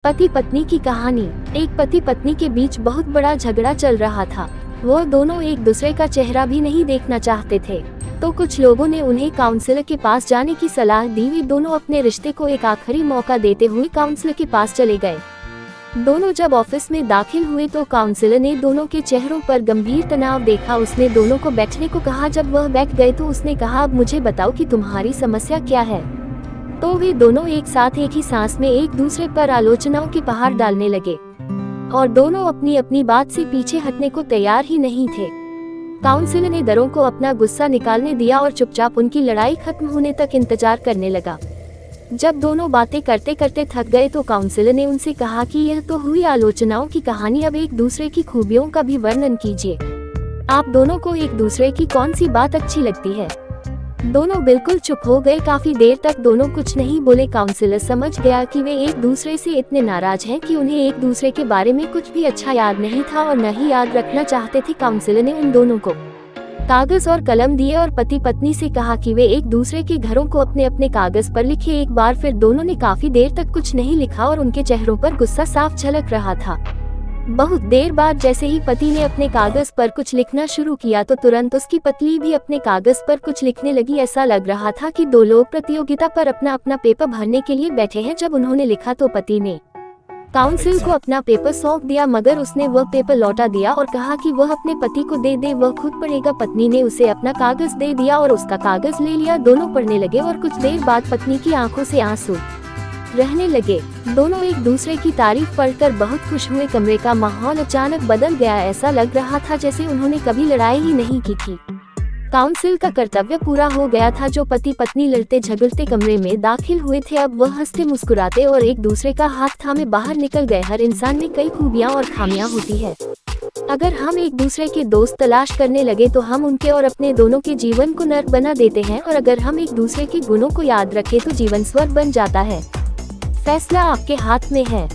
पति पत्नी की कहानी। एक पति पत्नी के बीच बहुत बड़ा झगड़ा चल रहा था। वो दोनों एक दूसरे का चेहरा भी नहीं देखना चाहते थे। तो कुछ लोगों ने उन्हें काउंसलर के पास जाने की सलाह दी। वे दोनों अपने रिश्ते को एक आखिरी मौका देते हुए काउंसलर के पास चले गए। दोनों जब ऑफिस में दाखिल हुए तो काउंसलर ने दोनों के चेहरों पर गंभीर तनाव देखा। उसने दोनों को बैठने को कहा। जब वह बैठ गए तो उसने कहा, अब मुझे बताओ कि तुम्हारी समस्या क्या है। तो वे दोनों एक साथ एक ही सांस में एक दूसरे पर आलोचनाओं के पहाड़ डालने लगे और दोनों अपनी अपनी बात से पीछे हटने को तैयार ही नहीं थे। काउंसलर ने दोनों को अपना गुस्सा निकालने दिया और चुपचाप उनकी लड़ाई खत्म होने तक इंतजार करने लगा। जब दोनों बातें करते करते थक गए तो काउंसलर ने उनसे कहा कि यह तो हुई आलोचनाओं की कहानी, अब एक दूसरे की खूबियों का भी वर्णन कीजिए। आप दोनों को एक दूसरे की कौन सी बात अच्छी लगती है। दोनों बिल्कुल चुप हो गए। काफी देर तक दोनों कुछ नहीं बोले। काउंसलर समझ गया कि वे एक दूसरे से इतने नाराज हैं कि उन्हें एक दूसरे के बारे में कुछ भी अच्छा याद नहीं था और न ही याद रखना चाहते थे। काउंसलर ने उन दोनों को कागज और कलम दिए और पति पत्नी से कहा कि वे एक दूसरे के घरों को अपने अपने कागज पर लिखे। एक बार फिर दोनों ने काफी देर तक कुछ नहीं लिखा और उनके चेहरों पर गुस्सा साफ झलक रहा था। बहुत देर बाद जैसे ही पति ने अपने कागज पर कुछ लिखना शुरू किया तो तुरंत उसकी पत्नी भी अपने कागज पर कुछ लिखने लगी। ऐसा लग रहा था कि दो लोग प्रतियोगिता पर अपना अपना पेपर भरने के लिए बैठे हैं। जब उन्होंने लिखा तो पति ने काउंसिल को अपना पेपर सौंप दिया, मगर उसने वह पेपर लौटा दिया और कहा कि वह अपने पति को दे दे, वह खुद पढ़ेगा। पत्नी ने उसे अपना कागज दे दिया और उसका कागज ले लिया। दोनों पढ़ने लगे और कुछ देर बाद पत्नी की आंखों से आंसू रहने लगे। दोनों एक दूसरे की तारीफ पढ़कर बहुत खुश हुए। कमरे का माहौल अचानक बदल गया। ऐसा लग रहा था जैसे उन्होंने कभी लड़ाई ही नहीं की थी। काउंसिल का कर्तव्य पूरा हो गया था। जो पति पत्नी लड़ते झगड़ते कमरे में दाखिल हुए थे, अब वह हंसते मुस्कुराते और एक दूसरे का हाथ थामे बाहर निकल गए। हर इंसान में कई खूबियां और खामियां होती है। अगर हम एक दूसरे के दोस्त तलाश करने लगे तो हम उनके और अपने दोनों के जीवन को नर्क बना देते हैं, और अगर हम एक दूसरे के गुणों को याद रखें तो जीवन स्वर्ग बन जाता है। फैसला आपके हाथ में है।